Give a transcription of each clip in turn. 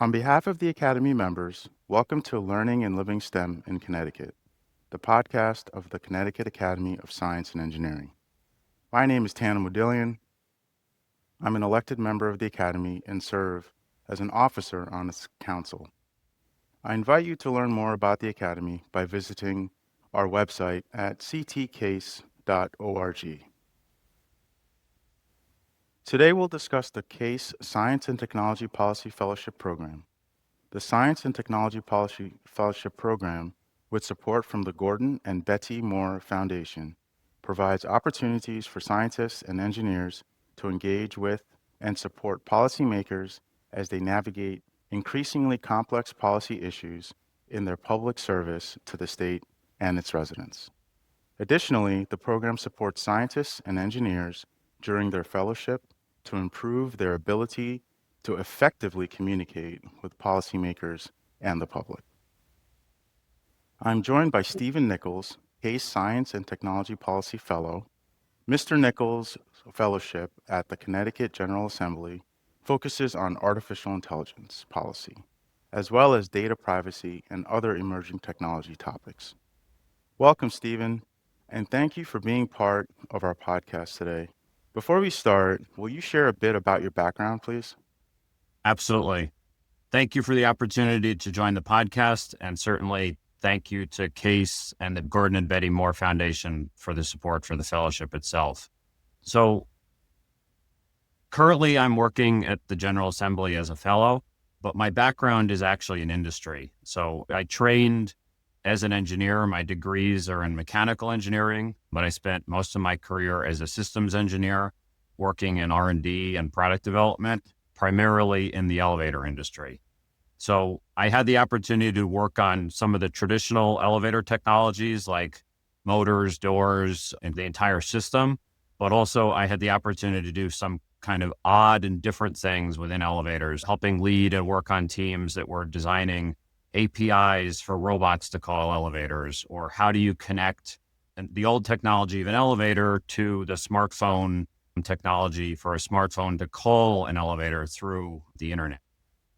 On behalf of the Academy members, welcome to Learning and Living STEM in Connecticut, the podcast of the Connecticut Academy of Science and Engineering. My name is Tana Mudillian. I'm an elected member of the Academy and serve as an officer on its council. I invite you to learn more about the Academy by visiting our website at ctcase.org. Today we'll discuss the CASE Science and Technology Policy Fellowship Program. The Science and Technology Policy Fellowship Program, with support from the Gordon and Betty Moore Foundation, provides opportunities for scientists and engineers to engage with and support policymakers as they navigate increasingly complex policy issues in their public service to the state and its residents. Additionally, the program supports scientists and engineers during their fellowship to improve their ability to effectively communicate with policymakers and the public. I'm joined by Stephen Nichols, CASE Science and Technology Policy Fellow. Mr. Nichols' fellowship at the Connecticut General Assembly focuses on artificial intelligence policy, as well as data privacy and other emerging technology topics. Welcome, Stephen, and thank you for being part of our podcast today. Before we start, will you share a bit about your background, please? Absolutely. Thank you for the opportunity to join the podcast, and certainly thank you to CASE and the Gordon and Betty Moore Foundation for the support for the fellowship itself. So currently I'm working at the General Assembly as a fellow, but my background is actually in industry. So I trained as an engineer. My degrees are in mechanical engineering, but I spent most of my career as a systems engineer working in R&D and product development, primarily in the elevator industry. So I had the opportunity to work on some of the traditional elevator technologies like motors, doors, and the entire system, but also I had the opportunity to do some kind of odd and different things within elevators, helping lead and work on teams that were designing APIs for robots to call elevators, or how do you connect the old technology of an elevator to the smartphone technology for a smartphone to call an elevator through the internet.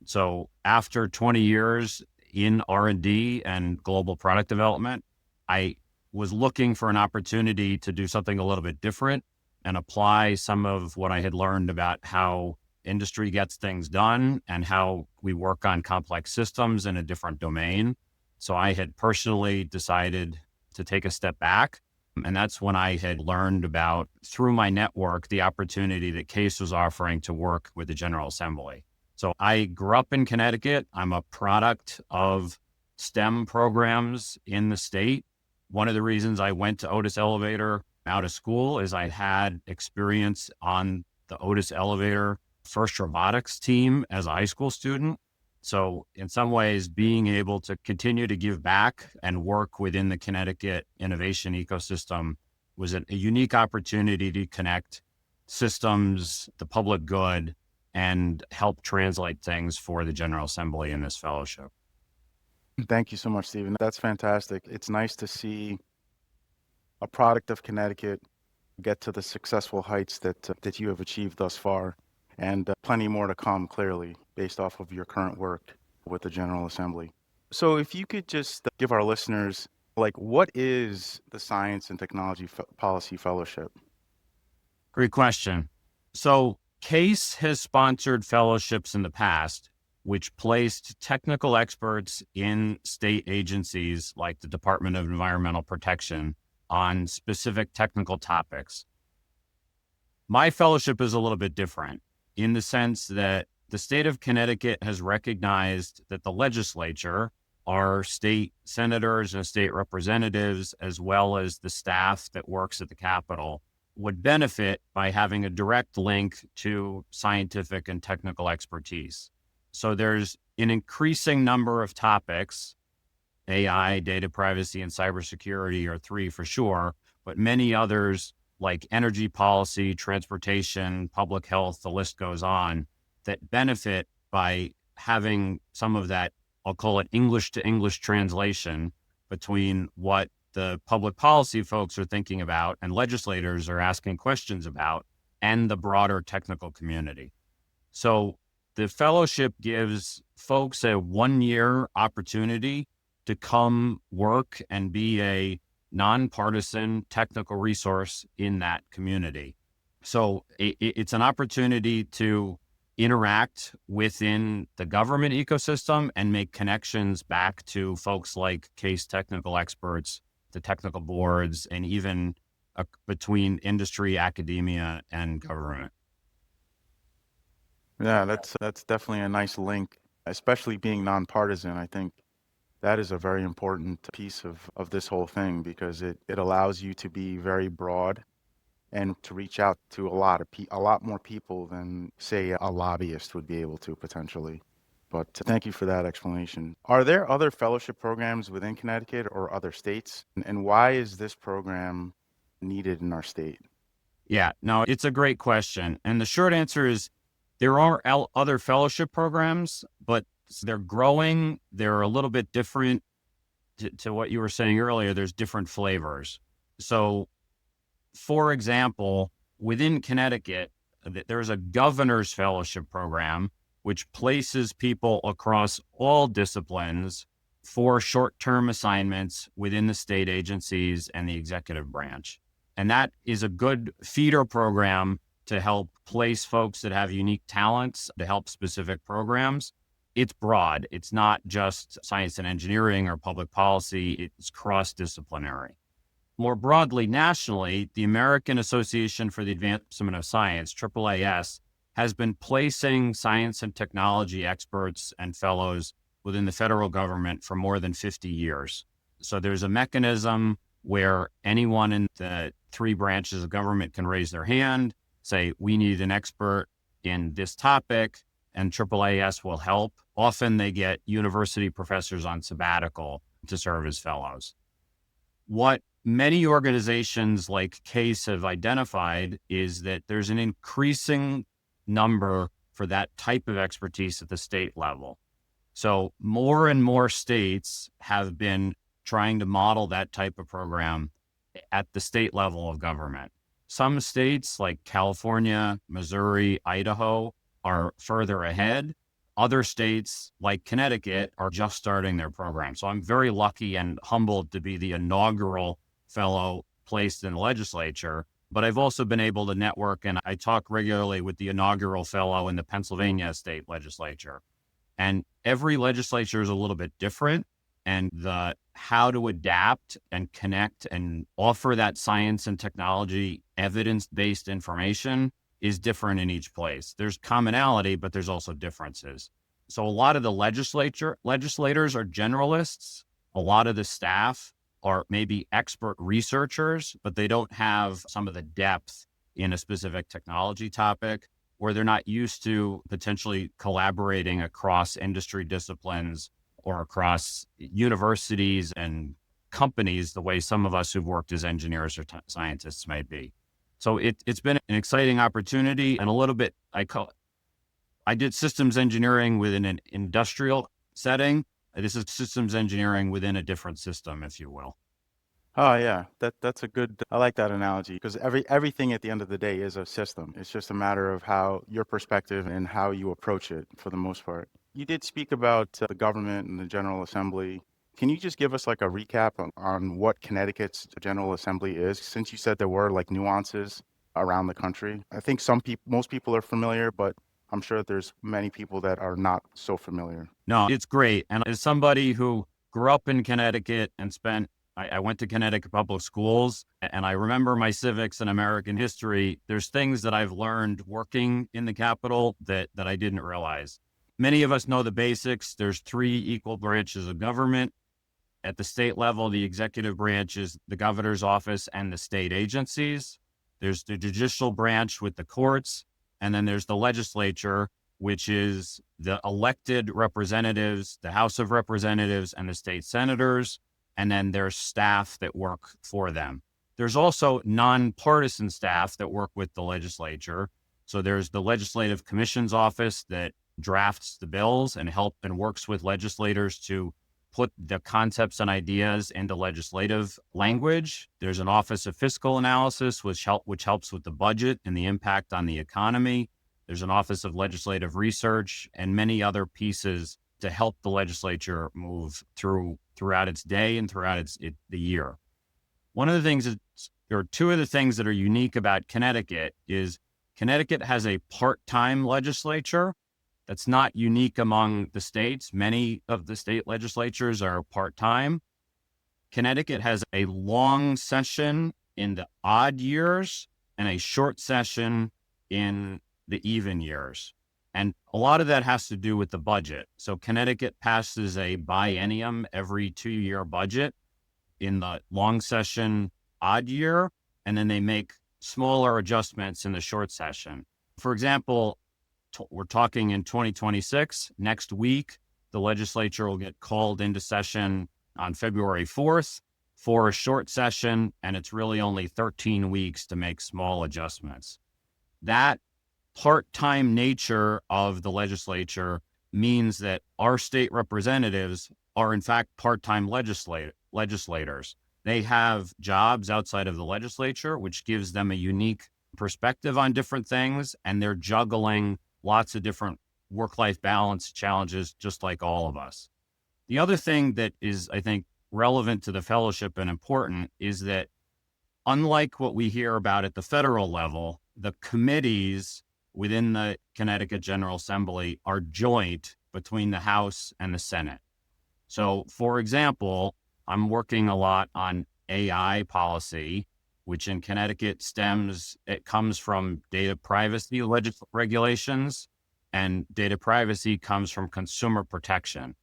So after 20 years in R&D and global product development, I was looking for an opportunity to do something a little bit different and apply some of what I had learned about how industry gets things done and how we work on complex systems in a different domain. So I had personally decided to take a step back. And that's when I had learned about, through my network, the opportunity that CASE was offering to work with the General Assembly. So I grew up in Connecticut. I'm a product of STEM programs in the state. One of the reasons I went to Otis Elevator out of school is I had experience on the Otis Elevator first robotics team as a high school student. So in some ways, being able to continue to give back and work within the Connecticut innovation ecosystem was a unique opportunity to connect systems, the public good, and help translate things for the General Assembly in this fellowship. Thank you so much, Stephen. That's fantastic. It's nice to see a product of Connecticut get to the successful heights that you have achieved thus far, and plenty more to come, clearly, based off of your current work with the General Assembly. So if you could just give our listeners, what is the Science and Technology Policy Fellowship? Great question. So CASE has sponsored fellowships in the past, which placed technical experts in state agencies like the Department of Environmental Protection on specific technical topics. My fellowship is a little bit different in the sense that the state of Connecticut has recognized that the legislature, our state senators and state representatives, as well as the staff that works at the Capitol, would benefit by having a direct link to scientific and technical expertise. So there's an increasing number of topics. AI, data privacy, and cybersecurity are three for sure, but many others like energy policy, transportation, public health, the list goes on, that benefit by having some of that, I'll call it English to English translation between what the public policy folks are thinking about and legislators are asking questions about and the broader technical community. So The fellowship gives folks a 1-year opportunity to come work and be a nonpartisan technical resource in that community. So it's an opportunity to interact within the government ecosystem and make connections back to folks like case technical experts, the technical boards, and even between industry, academia, and government. Yeah, that's definitely a nice link, especially being nonpartisan. I think that is a very important piece of this whole thing because it allows you to be very broad and to reach out to a lot more people than, say, a lobbyist would be able to potentially. But thank you for that explanation. Are there other fellowship programs within Connecticut or other states? And why is this program needed in our state? Yeah, no, it's a great question. And the short answer is there are other fellowship programs, but they're growing. They're a little bit different to what you were saying earlier. There's different flavors. So, for example, within Connecticut, there's a governor's fellowship program, which places people across all disciplines for short-term assignments within the state agencies and the executive branch. And that is a good feeder program to help place folks that have unique talents to help specific programs. It's broad. It's not just science and engineering or public policy. It's cross-disciplinary. More broadly, nationally, the American Association for the Advancement of Science, AAAS, has been placing science and technology experts and fellows within the federal government for more than 50 years. So there's a mechanism where anyone in the 3 branches of government can raise their hand, say, we need an expert in this topic, and AAAS will help. Often they get university professors on sabbatical to serve as fellows. What many organizations like CASE have identified is that there's an increasing number for that type of expertise at the state level. So more and more states have been trying to model that type of program at the state level of government. Some states like California, Missouri, Idaho are further ahead. Other states like Connecticut are just starting their program. So I'm very lucky and humbled to be the inaugural fellow placed in the legislature, but I've also been able to network, and I talk regularly with the inaugural fellow in the Pennsylvania state legislature. And every legislature is a little bit different, and the how to adapt and connect and offer that science and technology evidence-based information is different in each place. There's commonality, but there's also differences. So a lot of the legislators are generalists. A lot of the staff are maybe expert researchers, but they don't have some of the depth in a specific technology topic, or they're not used to potentially collaborating across industry disciplines or across universities and companies the way some of us who've worked as engineers or scientists might be. So it's been an exciting opportunity, and a little bit, I did systems engineering within an industrial setting. This is systems engineering within a different system, if you will. Oh yeah, that's a good. I like that analogy because everything at the end of the day is a system. It's just a matter of how your perspective and how you approach it for the most part. You did speak about the government and the General Assembly. Can you just give us like a recap on what Connecticut's General Assembly is? Since you said there were like nuances around the country, I think most people are familiar, but I'm sure that there's many people that are not so familiar. No, it's great. And as somebody who grew up in Connecticut and I went to Connecticut public schools, and I remember my civics and American history. There's things that I've learned working in the Capitol that I didn't realize. Many of us know the basics. There's 3 equal branches of government. At the state level, the executive branch is the governor's office and the state agencies. There's the judicial branch with the courts. And then there's the legislature, which is the elected representatives, the House of Representatives, and the state senators. And then there's staff that work for them. There's also nonpartisan staff that work with the legislature. So there's the Legislative Commission's office that drafts the bills and works with legislators to put the concepts and ideas into legislative language. There's an Office of Fiscal Analysis, which helps with the budget and the impact on the economy. There's an Office of Legislative Research and many other pieces to help the legislature move throughout its day and throughout the year. One of the things or two of the things that are unique about Connecticut is Connecticut has a part-time legislature. That's not unique among the states. Many of the state legislatures are part-time. Connecticut has a long session in the odd years and a short session in the even years. And a lot of that has to do with the budget. So Connecticut passes a biennium every 2-year budget in the long session odd year, and then they make smaller adjustments in the short session. For example, we're talking in 2026. Next week, the legislature will get called into session on February 4th for a short session, and it's really only 13 weeks to make small adjustments. That part-time nature of the legislature means that our state representatives are in fact part-time legislators. They have jobs outside of the legislature, which gives them a unique perspective on different things, and they're juggling lots of different work-life balance challenges, just like all of us. The other thing that is, I think, relevant to the fellowship and important is that unlike what we hear about at the federal level, the committees within the Connecticut General Assembly are joint between the House and the Senate. So, for example, I'm working a lot on AI policy, which in Connecticut it comes from data privacy regulations, and data privacy comes from consumer protection.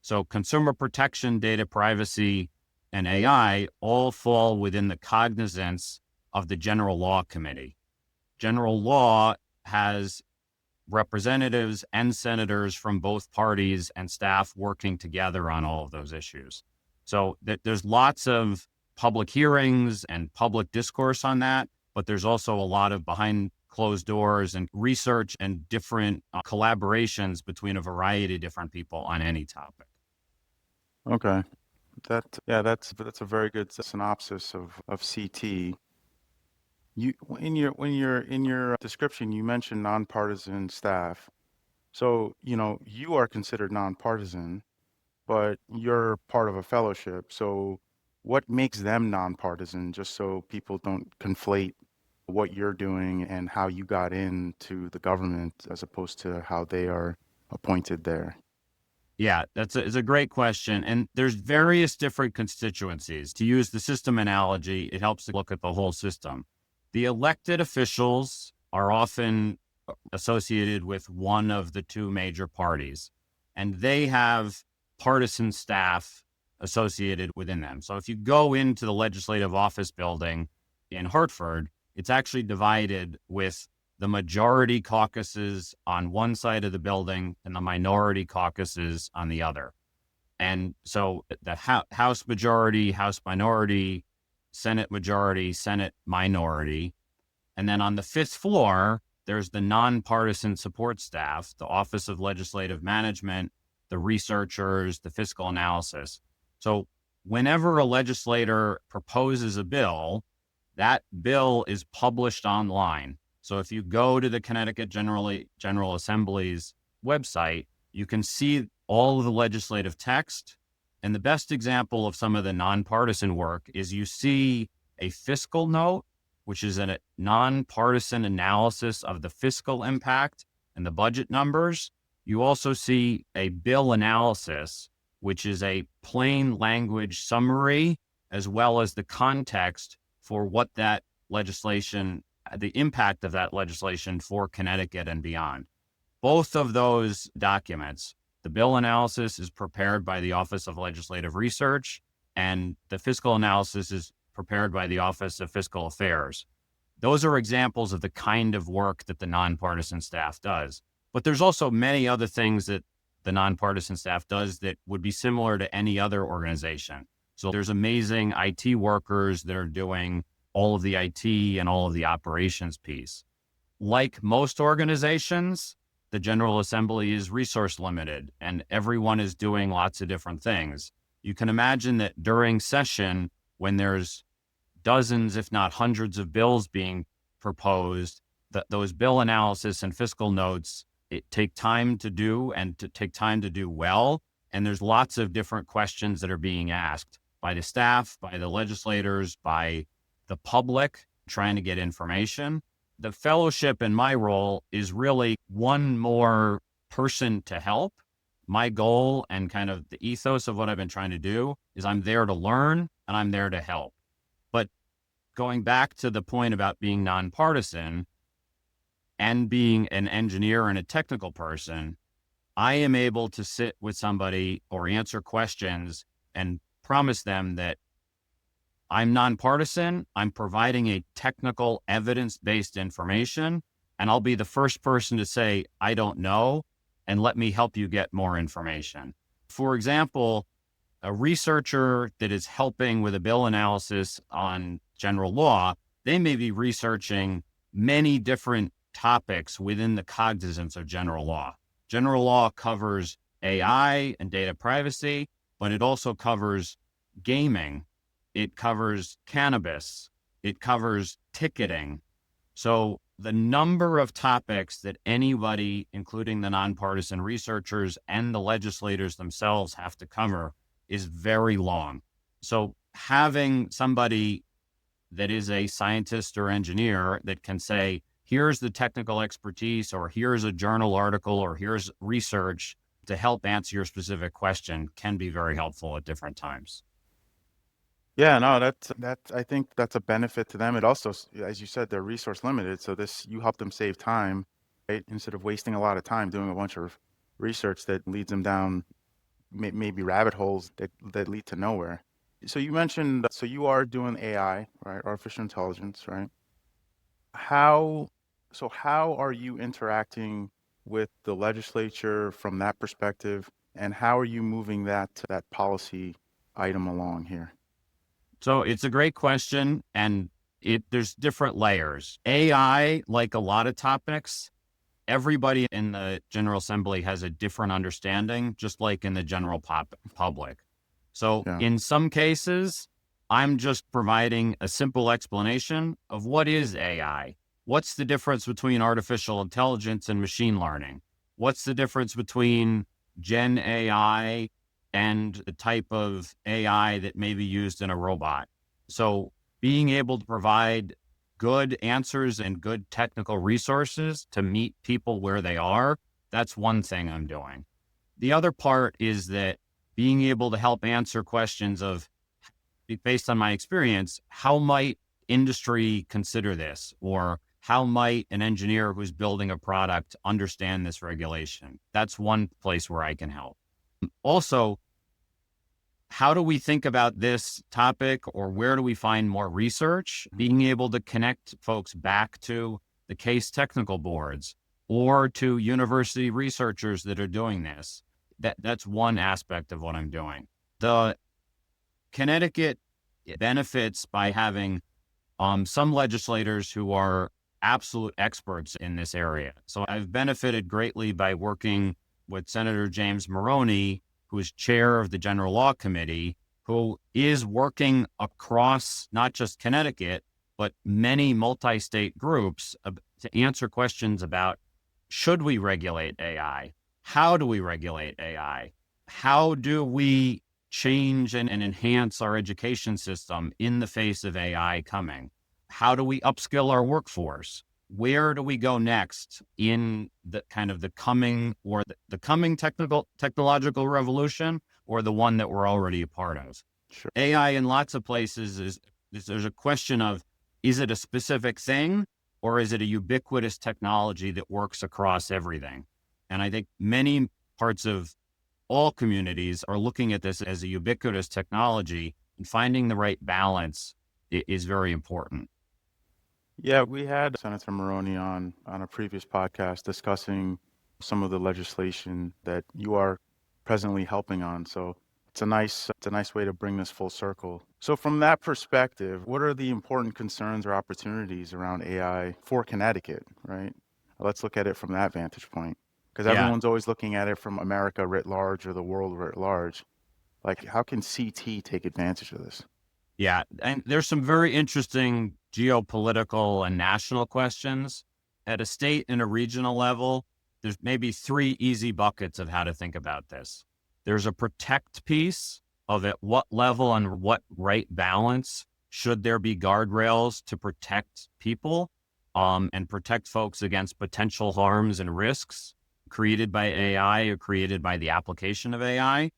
So consumer protection, data privacy, and AI all fall within the cognizance of the General Law Committee. General Law has representatives and senators from both parties and staff working together on all of those issues. So there's lots of public hearings and public discourse on that, but there's also a lot of behind closed doors and research and different collaborations between a variety of different people on any topic. Okay. That's a very good synopsis of CT. You in your description, you mentioned nonpartisan staff. So, you are considered nonpartisan, but you're part of a fellowship. So what makes them nonpartisan, just so people don't conflate what you're doing and how you got into the government as opposed to how they are appointed there? Yeah, it's a great question. And there's various different constituencies. To use the system analogy, it helps to look at the whole system. The elected officials are often associated with one of the two major parties, and they have partisan staff associated within them. So if you go into the legislative office building in Hartford, it's actually divided with the majority caucuses on one side of the building and the minority caucuses on the other. And so the House majority, House minority, Senate majority, Senate minority. And then on the fifth floor, there's the nonpartisan support staff, the Office of Legislative Management, the researchers, the fiscal analysis. So whenever a legislator proposes a bill, that bill is published online. So if you go to the Connecticut General Assembly's website, you can see all of the legislative text. And the best example of some of the nonpartisan work is you see a fiscal note, which is a nonpartisan analysis of the fiscal impact and the budget numbers. You also see a bill analysis, which is a plain language summary, as well as the context for what that legislation, the impact of that legislation for Connecticut and beyond. Both of those documents, the bill analysis is prepared by the Office of Legislative Research, and the fiscal analysis is prepared by the Office of Fiscal Affairs. Those are examples of the kind of work that the nonpartisan staff does. But there's also many other things that the nonpartisan staff does that would be similar to any other organization. So there's amazing IT workers that are doing all of the IT and all of the operations piece. Like most organizations, the General Assembly is resource limited and everyone is doing lots of different things. You can imagine that during session, when there's dozens, if not hundreds of bills being proposed, those bill analysis and fiscal notes, it take time to do and to take time to do well. And there's lots of different questions that are being asked by the staff, by the legislators, by the public trying to get information. The fellowship in my role is really one more person to help. My goal and kind of the ethos of what I've been trying to do is I'm there to learn and I'm there to help. But going back to the point about being nonpartisan and being an engineer and a technical person, I am able to sit with somebody or answer questions and promise them that I'm nonpartisan, I'm providing a technical evidence-based information, and I'll be the first person to say, I don't know, and let me help you get more information. For example, a researcher that is helping with a bill analysis on general law, they may be researching many different topics within the cognizance of general law. General law covers AI and data privacy, but it also covers gaming. It covers cannabis. It covers ticketing. So the number of topics that anybody, including the nonpartisan researchers and the legislators themselves, have to cover is very long. So having somebody that is a scientist or engineer that can say, here's the technical expertise, or here's a journal article, or here's research to help answer your specific question can be very helpful at different times. Yeah, no, that's I think that's a benefit to them. It also, as you said, they're resource limited, so this you help them save time, right? Instead of wasting a lot of time doing a bunch of research that leads them down maybe rabbit holes that lead to nowhere. So you mentioned, so you are doing AI, right? Artificial intelligence, right? How, so how are you interacting with the legislature from that perspective, and how are you moving that policy item along here? So it's a great question, and there's different layers. AI, like a lot of topics, everybody in the General Assembly has a different understanding, just like in the general public. So Yeah. in some cases, I'm just providing a simple explanation of what is AI. What's the difference between artificial intelligence and machine learning? What's the difference between Gen AI and the type of AI that may be used in a robot? So being able to provide good answers and good technical resources to meet people where they are, that's one thing I'm doing. The other part is that being able to help answer questions of, based on my experience, how might industry consider this? Or how might an engineer who's building a product understand this regulation? That's one place where I can help. Also, how do we think about this topic, or where do we find more research? Being able to connect folks back to the case technical boards or to university researchers that are doing this. That's one aspect of what I'm doing. The Connecticut benefits by having some legislators who are absolute experts in this area. So I've benefited greatly by working with Senator James Maroney, who is chair of the General Law Committee, who is working across not just Connecticut, but many multi-state groups to answer questions about, should we regulate AI? How do we regulate AI? How do we change and enhance our education system in the face of AI coming? How do we upskill our workforce? Where do we go next in the kind of the coming, or the coming technological revolution, or the one that we're already a part of? Sure. AI in lots of places is there's a question of, is it a specific thing, or is it a ubiquitous technology that works across everything? And I think many parts of all communities are looking at this as a ubiquitous technology, and finding the right balance is very important. Yeah, we had Senator Maroney on a previous podcast discussing some of the legislation that you are presently helping on. So it's a nice way to bring this full circle. So from that perspective, what are the important concerns or opportunities around AI for Connecticut, right? Let's look at it from that vantage point, because Yeah, everyone's always looking at it from America writ large or the world writ large. Like, how can CT take advantage of this? yeah. And there's some very interesting geopolitical and national questions. At a state and a regional level, there's maybe three easy buckets of how to think about this. There's a protect piece of at what level and what right balance should there be guardrails to protect people and protect folks against potential harms and risks created by AI or created by the application of AI.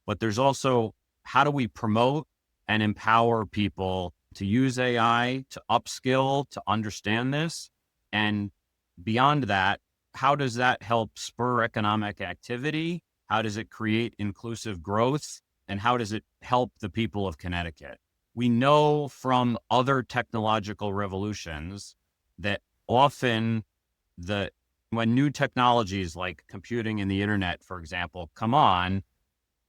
But there's also how do we promote and empower people to use AI, to upskill, to understand this? And beyond that, how does that help spur economic activity? How does it create inclusive growth? And how does it help the people of Connecticut? We know from other technological revolutions that often when new technologies like computing and the internet, for example, come on,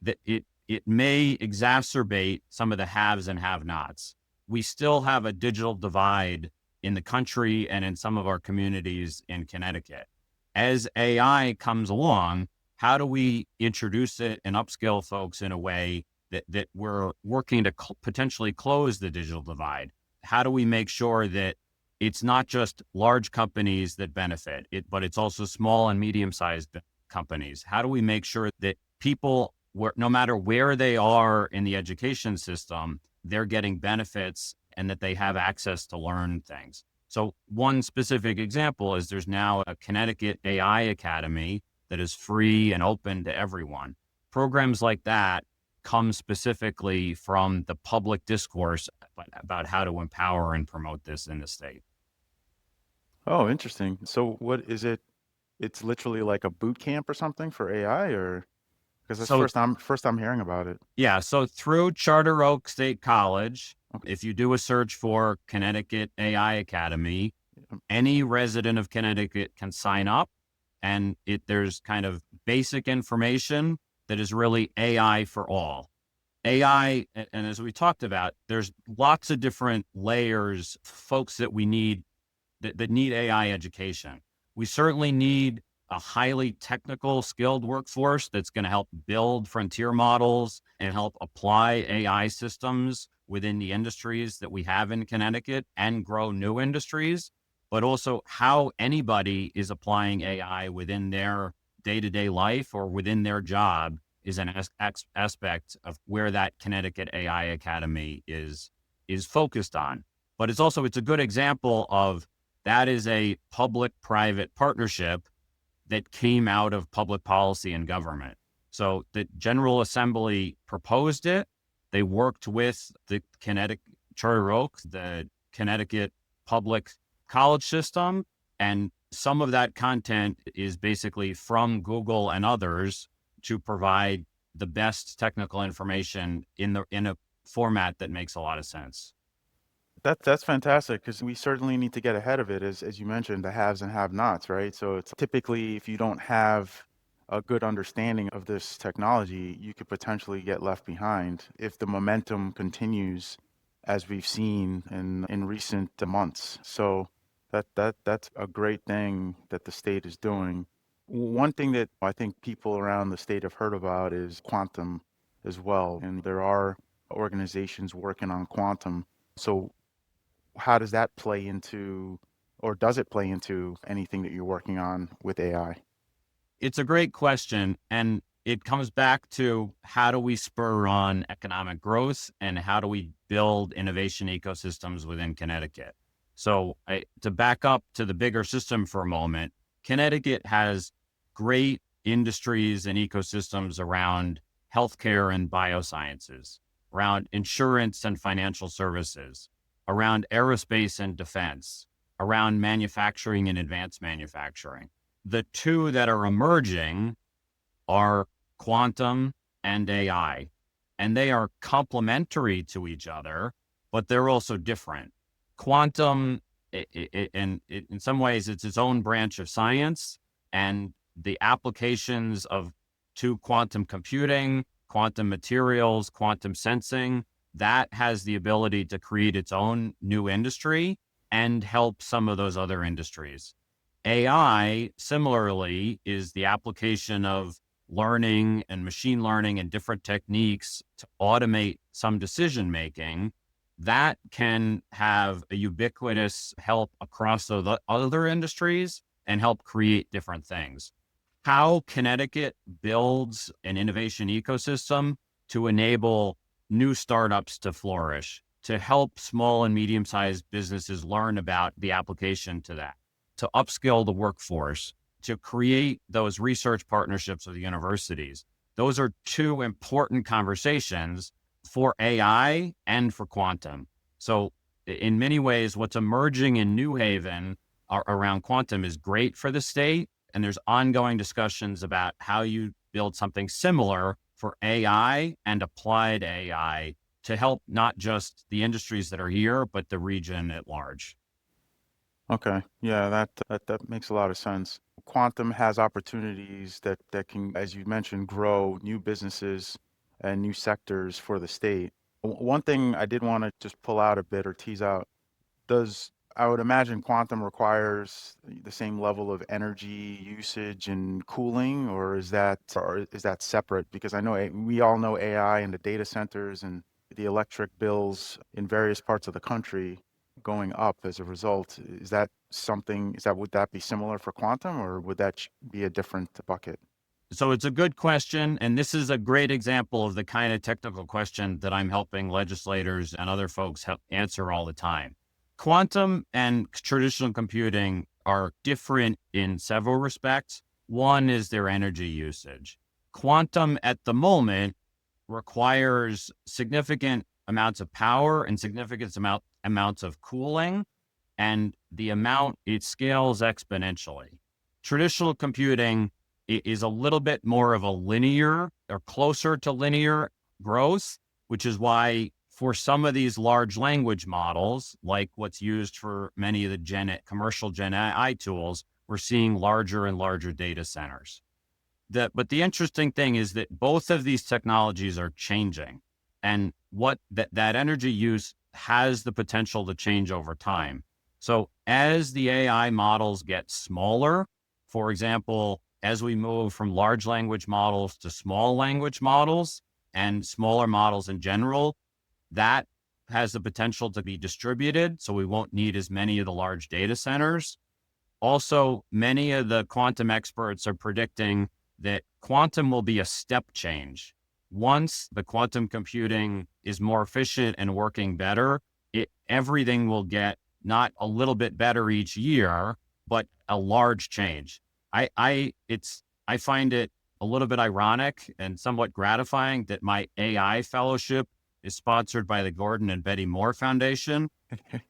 that it may exacerbate some of the haves and have-nots. We still have a digital divide in the country and in some of our communities in Connecticut. As AI comes along, how do we introduce it and upskill folks in a way that we're working to potentially close the digital divide? How do we make sure that it's not just large companies that benefit, but it's also small and medium-sized companies? How do we make sure that people, no matter where they are in the education system, they're getting benefits and that they have access to learn things? So one specific example is there's now a Connecticut AI Academy that is free and open to everyone. Programs like that come specifically from the public discourse about how to empower and promote this in the state. Oh, interesting. So what is it? It's literally like a boot camp or something for AI, or because that's So first I'm hearing about it. yeah, so through Charter Oak State College, Okay. if you do a search for Connecticut AI Academy, any resident of Connecticut can sign up, and there's kind of basic information that is really AI for all. AI, and as we talked about, there's lots of different layers, folks that we need that need AI education. We certainly need a highly technical, skilled workforce that's going to help build frontier models and help apply AI systems within the industries that we have in Connecticut and grow new industries, but also how anybody is applying AI within their day-to-day life or within their job is an aspect of where that Connecticut AI Academy is focused on. But it's a good example of that is a public-private partnership that came out of public policy and government. So the General Assembly proposed it. They worked with the Connecticut Charter Oak, the Connecticut public college system, and some of that content is basically from Google and others to provide the best technical information in a format that makes a lot of sense. That's fantastic because we certainly need to get ahead of it, as you mentioned, the haves and have-nots, right? So it's typically if you don't have a good understanding of this technology, you could potentially get left behind if the momentum continues as we've seen in recent months. So that's a great thing that the state is doing. One thing that I think people around the state have heard about is quantum as well, and there are organizations working on quantum. So how does that play into, or does it play into anything that you're working on with AI? It's a great question. And it comes back to how do we spur on economic growth and how do we build innovation ecosystems within Connecticut? So to back up to the bigger system for a moment, Connecticut has great industries and ecosystems around healthcare and biosciences, around insurance and financial services, around aerospace and defense, around manufacturing and advanced manufacturing. The two that are emerging are quantum and AI, and they are complementary to each other, but they're also different. Quantum, in some ways, it's its own branch of science, and the applications to quantum computing, quantum materials, quantum sensing, that has the ability to create its own new industry and help some of those other industries. AI, similarly, is the application of learning and machine learning and different techniques to automate some decision making. that can have a ubiquitous help across the other industries and help create different things. How Connecticut builds an innovation ecosystem to enable new startups to flourish, to help small and medium sized businesses learn about the application to that, to upskill the workforce, to create those research partnerships with universities. Those are two important conversations for AI and for quantum. So, in many ways, what's emerging in New Haven around quantum is great for the state. And there's ongoing discussions about how you build something similar for AI and applied AI to help not just the industries that are here, but the region at large. Okay. Yeah, that makes a lot of sense. Quantum has opportunities that can, as you mentioned, grow new businesses and new sectors for the state. One thing I did want to just pull out a bit or tease out, does I would imagine quantum requires the same level of energy usage and cooling, or is that separate? Because I know we all know AI and the data centers and the electric bills in various parts of the country going up as a result. Would that be similar for quantum, or would that be a different bucket? So it's a good question. And this is a great example of the kind of technical question that I'm helping legislators and other folks help answer all the time. Quantum and traditional computing are different in several respects. One is their energy usage. Quantum at the moment requires significant amounts of power and amounts of cooling, and the amount it scales exponentially. Traditional computing is a little bit more of a linear or closer to linear growth, which is why for some of these large language models, like what's used for many of the commercial Gen AI tools, we're seeing larger and larger data centers. But the interesting thing is that both of these technologies are changing, and what that energy use has the potential to change over time. So as the AI models get smaller, for example, as we move from large language models to small language models and smaller models in general, that has the potential to be distributed. So we won't need as many of the large data centers. Also, many of the quantum experts are predicting that quantum will be a step change. Once the quantum computing is more efficient and working better, everything will get not a little bit better each year, but a large change. I find it a little bit ironic and somewhat gratifying that my AI fellowship is sponsored by the Gordon and Betty Moore Foundation.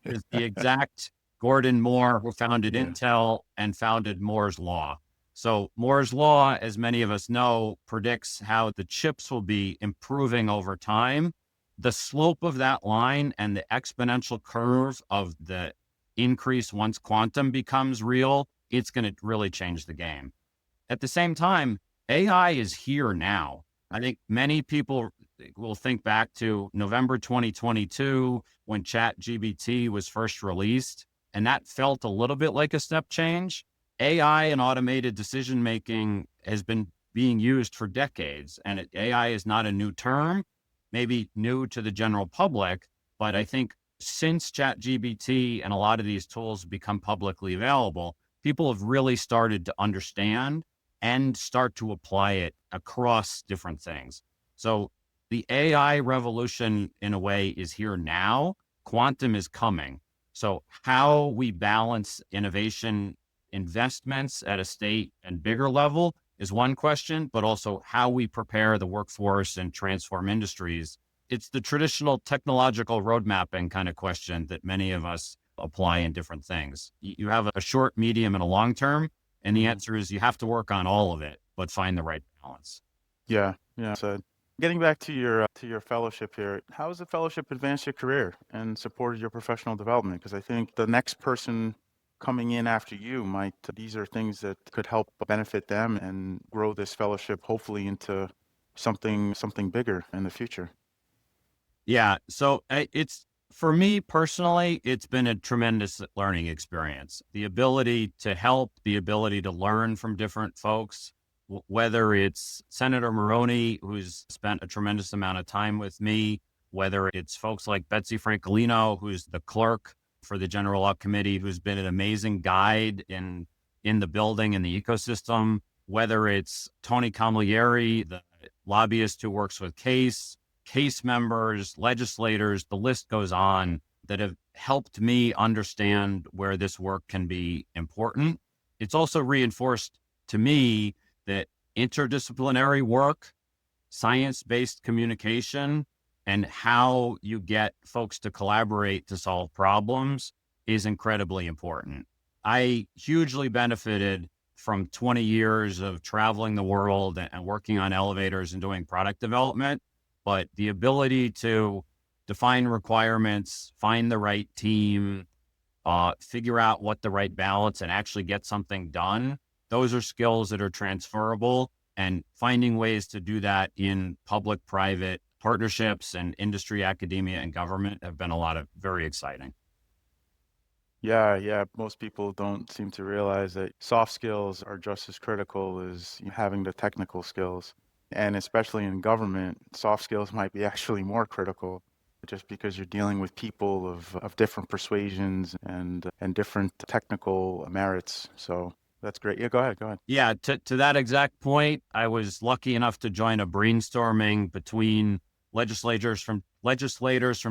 Is the exact Gordon Moore who founded Yeah. Intel and founded Moore's Law. So Moore's Law, as many of us know, predicts how the chips will be improving over time. The slope of that line and the exponential curve of the increase once quantum becomes real, it's going to really change the game. At the same time, AI is here now. I think many people will think back to November 2022 when ChatGPT was first released, and that felt a little bit like a step change. AI and automated decision making has been being used for decades, and AI is not a new term, maybe new to the general public, but I think since ChatGPT and a lot of these tools become publicly available, people have really started to understand and start to apply it across different things. So the AI revolution, in a way, is here now. Quantum is coming. So how we balance innovation investments at a state and bigger level is one question, but also how we prepare the workforce and transform industries. It's the traditional technological road mapping kind of question that many of us apply in different things. You have a short, medium, and a long term. And the Mhm. answer is you have to work on all of it, but find the right balance. Yeah, yeah. So, getting back to your fellowship here, how has the fellowship advanced your career and supported your professional development? Because I think the next person coming in after you might, these are things that could help benefit them and grow this fellowship hopefully into something bigger in the future. Yeah. So it's for me personally, it's been a tremendous learning experience. The ability to help, the ability to learn from different folks, whether it's Senator Maroney, who's spent a tremendous amount of time with me, whether it's folks like Betsy Francolino, who's the clerk for the General Law Committee, who's been an amazing guide in the building and the ecosystem, whether it's Tony Camilleri, the lobbyist who works with case members, legislators, the list goes on, that have helped me understand where this work can be important. It's also reinforced to me that interdisciplinary work, science-based communication, and how you get folks to collaborate to solve problems is incredibly important. I hugely benefited from 20 years of traveling the world and working on elevators and doing product development, but the ability to define requirements, find the right team, figure out what the right balance and actually get something done, those are skills that are transferable, and finding ways to do that in public-private partnerships and industry, academia, and government have been very exciting. Yeah. Most people don't seem to realize that soft skills are just as critical as having the technical skills. And especially in government, soft skills might be actually more critical just because you're dealing with people of different persuasions and different technical merits. So that's great. Yeah, go ahead. Go ahead. Yeah, to that exact point, I was lucky enough to join a brainstorming between legislators from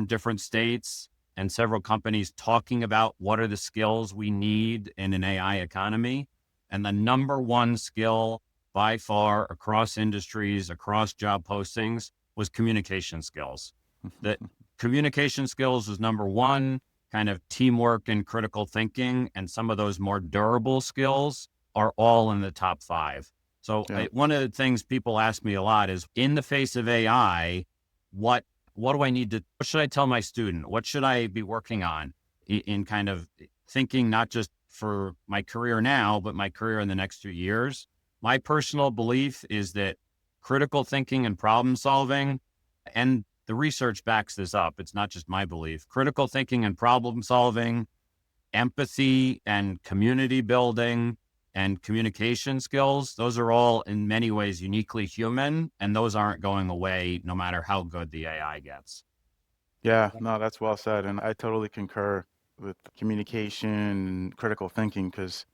different states and several companies talking about what are the skills we need in an AI economy. And the number one skill by far across industries, across job postings, was communication skills. That communication skills was number one, kind of teamwork and critical thinking, and some of those more durable skills are all in the top five. So Yeah. one of the things people ask me a lot is, in the face of AI, what do I need to, what should I tell my student? What should I be working on in kind of thinking, not just for my career now, but my career in the next 2 years? My personal belief is that critical thinking and problem solving, and the research backs this up, it's not just my belief, critical thinking and problem solving, empathy and community building, and communication skills, those are all in many ways uniquely human, and those aren't going away no matter how good the AI gets. Yeah, no, that's well said. And I totally concur with communication and critical thinking because,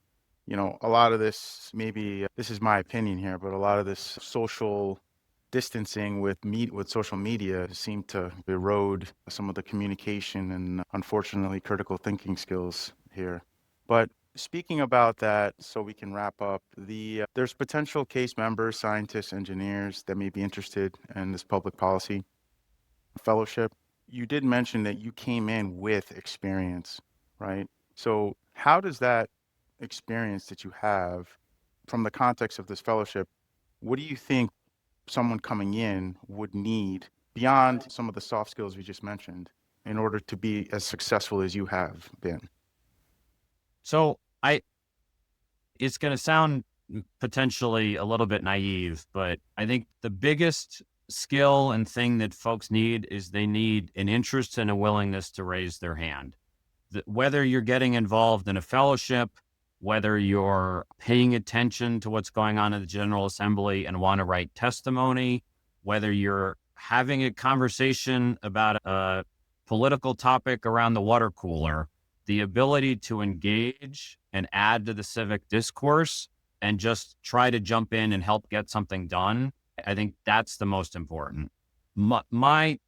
a lot of this, maybe this is my opinion here, but a lot of this social distancing with social media seem to erode some of the communication and unfortunately critical thinking skills here. But speaking about that, so we can wrap up, there's potential case members, scientists, engineers that may be interested in this public policy fellowship. You did mention that you came in with experience, right? So how does that experience that you have from the context of this fellowship, what do you think someone coming in would need beyond some of the soft skills we just mentioned in order to be as successful as you have been? So it's going to sound potentially a little bit naive, but I think the biggest skill and thing that folks need is they need an interest and a willingness to raise their hand. Whether you're getting involved in a fellowship, whether you're paying attention to what's going on in the General Assembly and want to write testimony, whether you're having a conversation about a political topic around the water cooler, the ability to engage and add to the civic discourse and just try to jump in and help get something done, I think that's the most important. My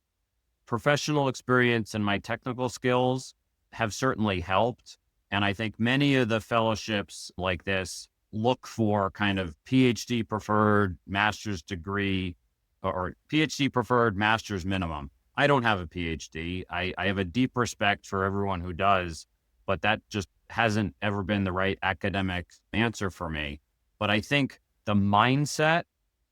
professional experience and my technical skills have certainly helped. And I think many of the fellowships like this look for kind of PhD preferred master's degree or PhD preferred master's minimum. I don't have a PhD. I have a deep respect for everyone who does, but that just hasn't ever been the right academic answer for me. But I think the mindset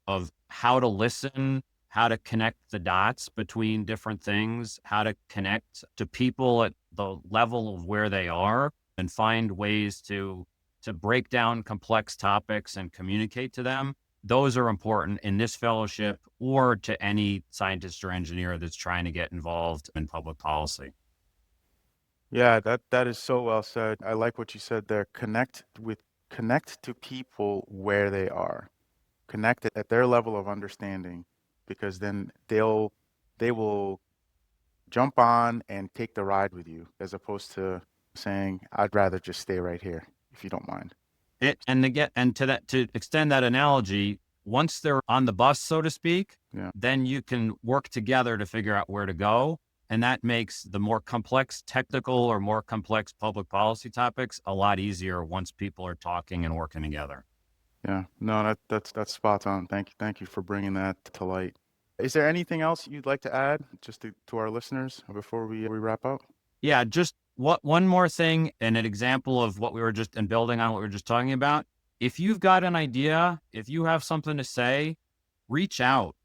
of how to listen, how to connect the dots between different things, how to connect to people at the level of where they are and find ways to break down complex topics and communicate to them. Those are important in this fellowship or to any scientist or engineer that's trying to get involved in public policy. Yeah, that is so well said. I like what you said there. Connect to people where they are. Connect at their level of understanding because then they will jump on and take the ride with you, as opposed to saying, I'd rather just stay right here, if you don't mind. To extend that analogy, once they're on the bus, so to speak, Yeah. then you can work together to figure out where to go. And that makes the more complex technical or more complex public policy topics a lot easier once people are talking and working together. Yeah. No, that's spot on. Thank you for bringing that to light. Is there anything else you'd like to add just to our listeners before we wrap up? Yeah, just one more thing and an example of what we were just and building on what we were just talking about. If you've got an idea, if you have something to say, reach out.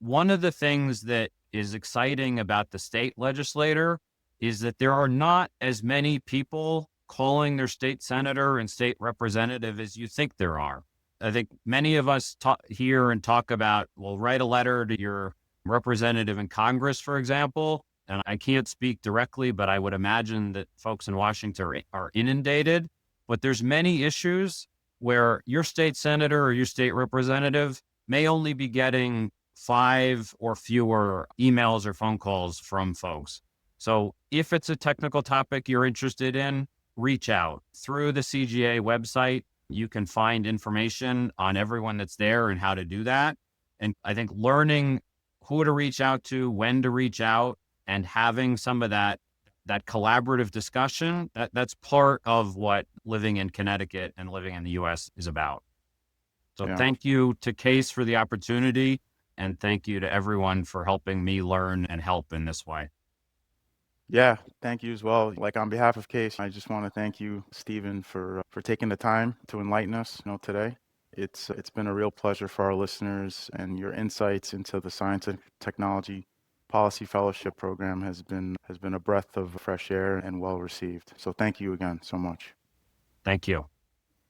One of the things that is exciting about the state legislator is that there are not as many people calling their state senator and state representative as you think there are. I think many of us hear and talk about, well, write a letter to your representative in Congress, for example. And I can't speak directly, but I would imagine that folks in Washington are inundated. But there's many issues where your state senator or your state representative may only be getting 5 or fewer emails or phone calls from folks. So if it's a technical topic you're interested in, reach out. Through the CGA website, you can find information on everyone that's there and how to do that. And I think learning who to reach out to, when to reach out, and having some of that collaborative discussion, that's part of what living in Connecticut and living in the US is about. So Yeah. thank you to Case for the opportunity, and thank you to everyone for helping me learn and help in this way. Yeah, thank you as well. Like, on behalf of Case, I just want to thank you, Stephen, for taking the time to enlighten us, today. It's been a real pleasure for our listeners, and your insights into the Science and Technology Policy Fellowship Program has been a breath of fresh air and well received. So thank you again so much. Thank you.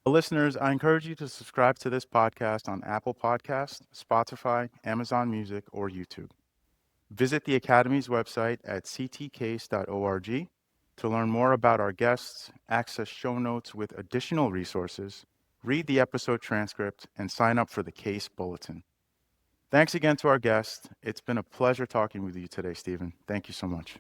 Listeners, I encourage you to subscribe to this podcast on Apple Podcasts, Spotify, Amazon Music, or YouTube. Visit the Academy's website at ctcase.org to learn more about our guests, access show notes with additional resources, read the episode transcript, and sign up for the Case Bulletin. Thanks again to our guest. It's been a pleasure talking with you today, Stephen. Thank you so much.